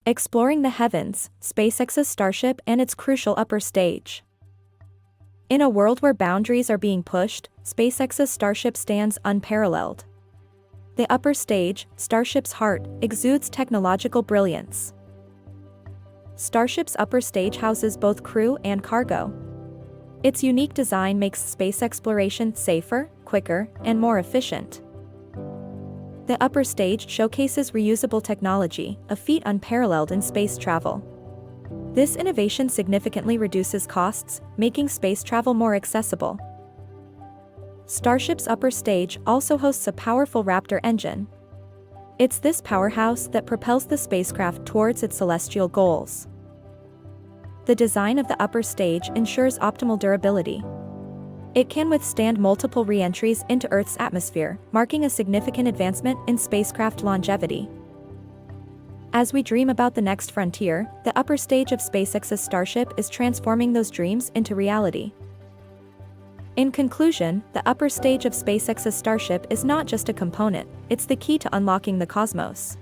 Exploring the heavens, SpaceX's Starship and its crucial upper stage. In a world where boundaries are being pushed, SpaceX's Starship stands unparalleled. The upper stage, Starship's heart, exudes technological brilliance. Starship's upper stage houses both crew and cargo. Its unique design makes space exploration safer, quicker, and more efficient. The upper stage showcases reusable technology, a feat unparalleled in space travel. This innovation significantly reduces costs, making space travel more accessible. Starship's upper stage also hosts a powerful Raptor engine. It's this powerhouse that propels the spacecraft towards its celestial goals. The design of the upper stage ensures optimal durability. It can withstand multiple re-entries into Earth's atmosphere, marking a significant advancement in spacecraft longevity. As we dream about the next frontier, the upper stage of SpaceX's Starship is transforming those dreams into reality. In conclusion, the upper stage of SpaceX's Starship is not just a component, it's the key to unlocking the cosmos.